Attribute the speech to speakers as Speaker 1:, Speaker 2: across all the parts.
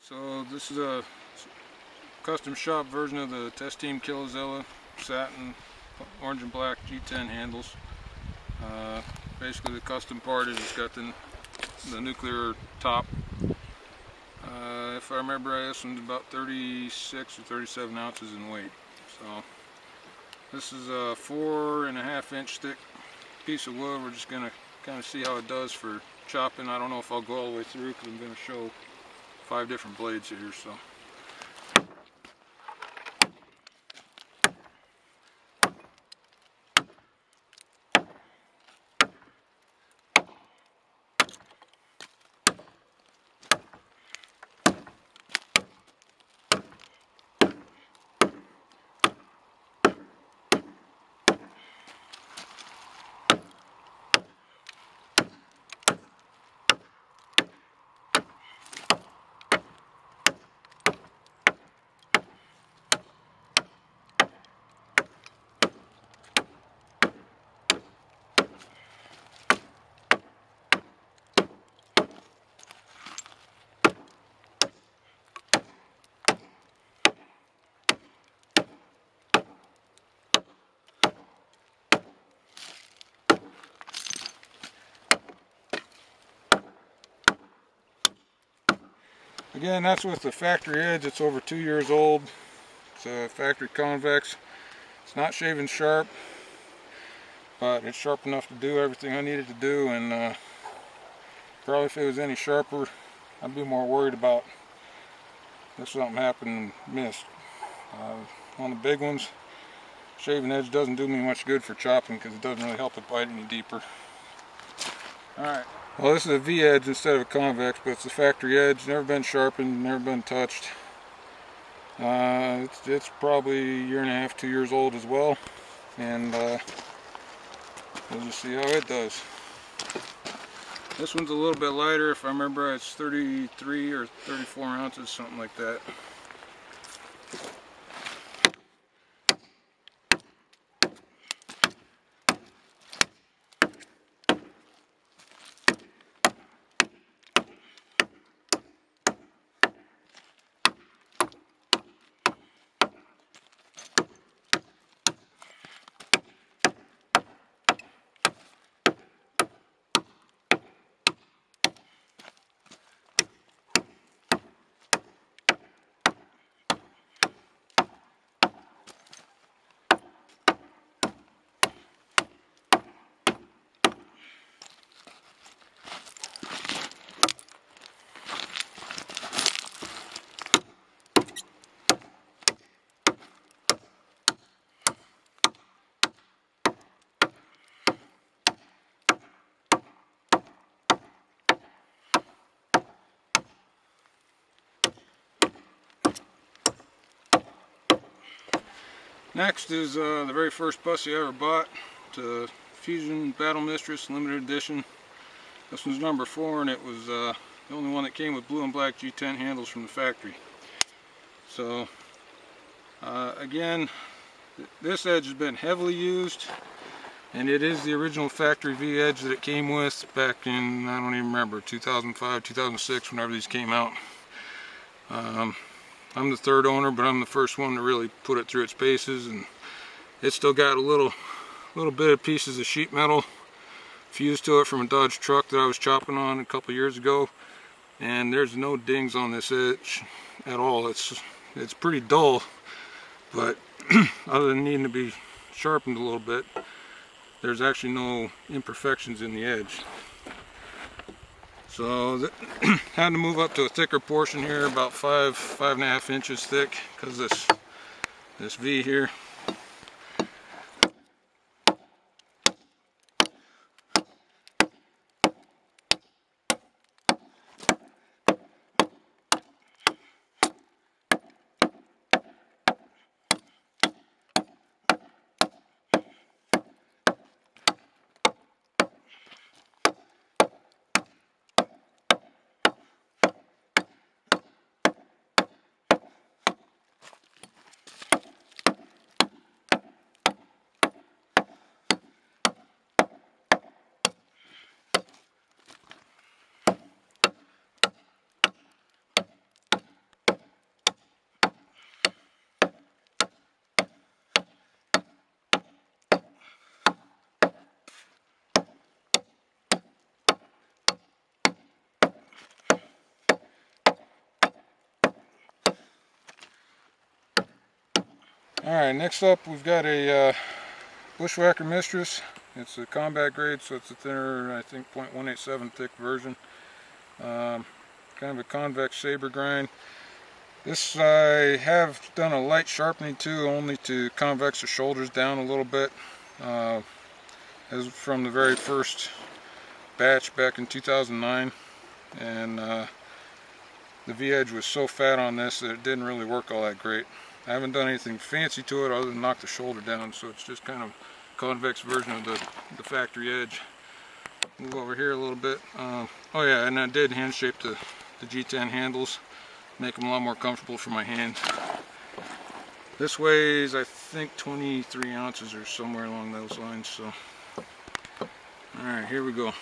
Speaker 1: So this is a custom shop version of the Test Team Kilozilla satin orange and black G10 handles. Basically the custom part is it's got the nuclear top. If I remember, this one's about 36 or 37 ounces in weight. So this is a 4.5 inch thick piece of wood. We're just going to kind of see how it does for chopping. I don't know if I'll go all the way through because I'm going to show 5 different blades here. So. Again, that's with the factory edge. It's over 2 years old. It's a factory convex. It's not shaving sharp, but it's sharp enough to do everything I needed to do. And probably if it was any sharper, I'd be more worried about if something happened and missed. On the big ones, shaving edge doesn't do me much good for chopping because it doesn't really help it bite any deeper. Alright. Well, this is a V-edge instead of a convex, but it's a factory edge, never been sharpened, never been touched. It's probably 1.5 to 2 years old as well, and we'll just see how it does. This one's a little bit lighter. If I remember, it's 33 or 34 ounces, something like that. Next is the very first Busse I ever bought. It's a Fusion Battle Mistress limited edition. This one's number 4, and it was the only one that came with blue and black G10 handles from the factory. So again, this edge has been heavily used, and it is the original factory V edge that it came with back in, I don't even remember, 2005, 2006, whenever these came out. I'm the 3rd owner, but I'm the first one to really put it through its paces, and it's still got a little bit of pieces of sheet metal fused to it from a Dodge truck that I was chopping on a couple years ago, and there's no dings on this edge at all. It's pretty dull, but other than needing to be sharpened a little bit, there's actually no imperfections in the edge. So had to move up to a thicker portion here, about 5.5 inches thick, because this V here. Alright, next up we've got a Bushwhacker Mistress. It's a combat grade, so it's a thinner, I think 0.187 thick version. Kind of a convex saber grind. This I have done a light sharpening to, only to convex the shoulders down a little bit. As from the very first batch back in 2009, and the V-edge was so fat on this that it didn't really work all that great. I haven't done anything fancy to it other than knock the shoulder down, so it's just kind of convex version of the factory edge. Move over here a little bit. Oh yeah, and I did hand shape the G10 handles, make them a lot more comfortable for my hand. This weighs, I think, 23 ounces or somewhere along those lines. So, alright, here we go.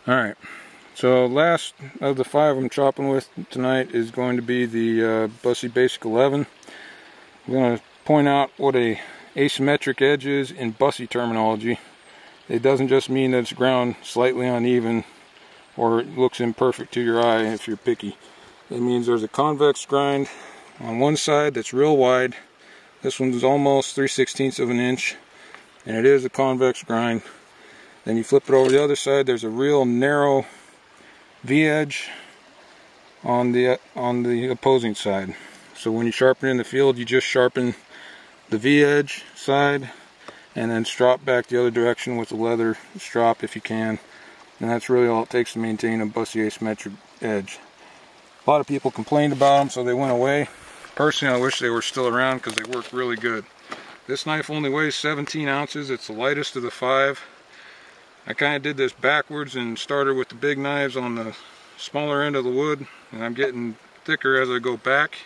Speaker 1: Alright, so last of the 5 I'm chopping with tonight is going to be the Busse Basic 11. I'm going to point out what a asymmetric edge is in Busse terminology. It doesn't just mean that it's ground slightly uneven or it looks imperfect to your eye if you're picky. It means there's a convex grind on one side that's real wide. This one's almost 3/16 of an inch, and it is a convex grind. Then you flip it over the other side, there's a real narrow V-edge on the opposing side. So when you sharpen in the field, you just sharpen the V-edge side and then strop back the other direction with a leather strop if you can. And that's really all it takes to maintain a Busse asymmetric edge. A lot of people complained about them, so they went away. Personally, I wish they were still around because they work really good. This knife only weighs 17 ounces. It's the lightest of the 5. I kind of did this backwards and started with the big knives on the smaller end of the wood, and I'm getting thicker as I go back.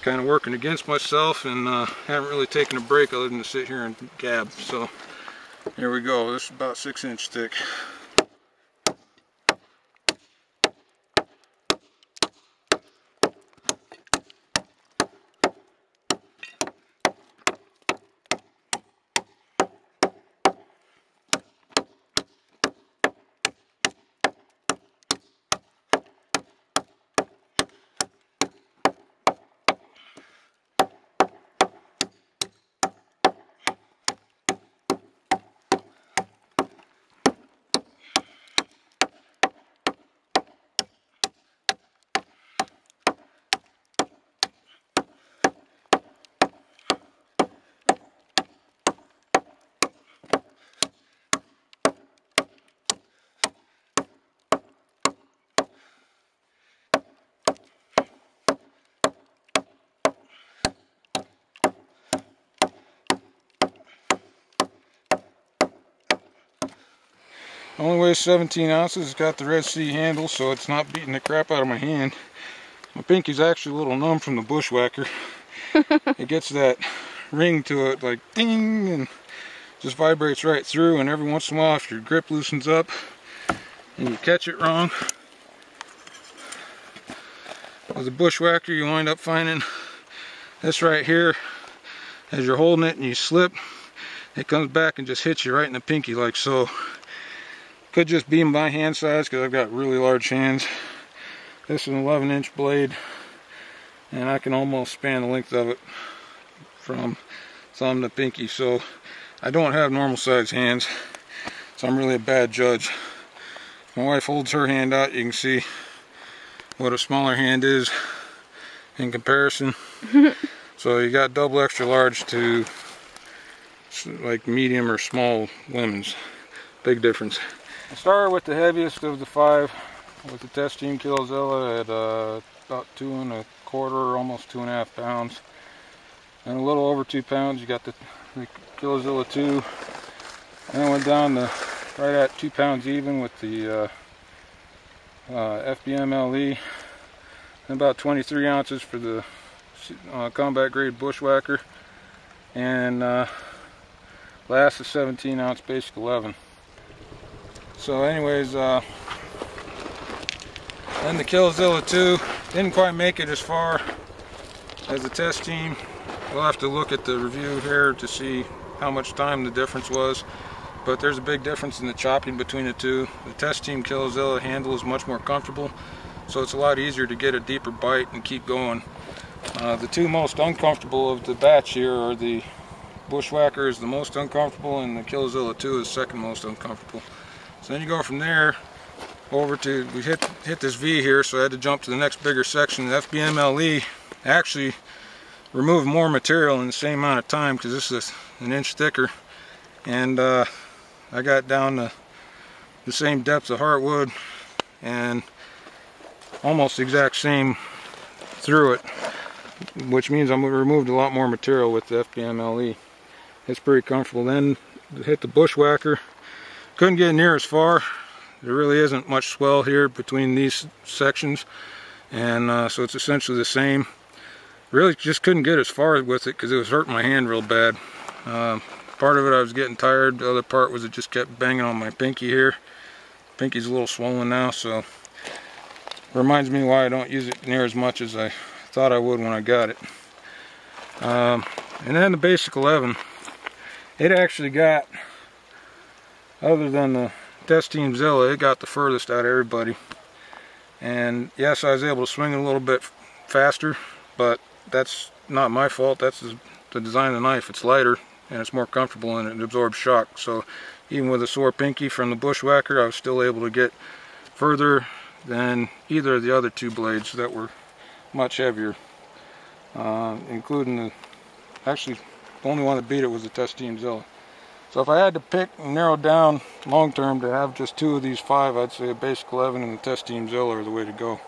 Speaker 1: Kind of working against myself, and haven't really taken a break other than to sit here and gab. So here we go. This is about 6-inch thick. Only weighs 17 ounces. It's got the Red Sea handle, so it's not beating the crap out of my hand. My pinky's actually a little numb from the Bushwhacker. It gets that ring to it, like ding, and just vibrates right through. And every once in a while, if your grip loosens up and you catch it wrong, with a Bushwhacker, you wind up finding this right here. As you're holding it and you slip, it comes back and just hits you right in the pinky, like so. Could just be my hand size because I've got really large hands. This is an 11-inch blade, and I can almost span the length of it from thumb to pinky. So I don't have normal size hands, so I'm really a bad judge. My wife holds her hand out. You can see what a smaller hand is in comparison. So you got double extra large to like medium or small lemons. Big difference. I started with the heaviest of the 5 with the Test Team Killzilla at about 2 1/4, almost 2.5 pounds. And a little over 2 pounds, you got the Killzilla 2. And I went down to right at 2 pounds even with the FBMLE. And about 23 ounces for the combat grade bushwhacker. And last is 17 ounce basic 11. So anyways, then the Killzilla 2 didn't quite make it as far as the Test Team. We'll have to look at the review here to see how much time the difference was, but there's a big difference in the chopping between the two. The Test Team Killzilla handle is much more comfortable, so it's a lot easier to get a deeper bite and keep going. The two most uncomfortable of the batch here are the Bushwhacker is the most uncomfortable, and the Killzilla 2 is second most uncomfortable. So then you go from there over to, we hit this V here, so I had to jump to the next bigger section. The FBMLE actually removed more material in the same amount of time because this is an inch thicker, and I got down to the same depth of heartwood and almost the exact same through it, which means I removed a lot more material with the FBMLE. It's pretty comfortable. Then hit the Bushwhacker. Couldn't get near as far. There really isn't much swell here between these sections, and so it's essentially the same. Really just couldn't get as far with it because it was hurting my hand real bad. Part of it I was getting tired, the other part was it just kept banging on my pinky here. Pinky's a little swollen now, so reminds me why I don't use it near as much as I thought I would when I got it. And then the basic 11, it actually got, other than the Test Team Zilla, it got the furthest out of everybody. And yes, I was able to swing it a little bit faster, but that's not my fault. That's the design of the knife. It's lighter and it's more comfortable and it absorbs shock. So even with a sore pinky from the Bushwhacker, I was still able to get further than either of the other 2 blades that were much heavier, including the, actually the only one that beat it was the Test Team Zilla. So if I had to pick and narrow down long term to have just 2 of these 5, I'd say a basic 11 and the Test Team Zilla are the way to go.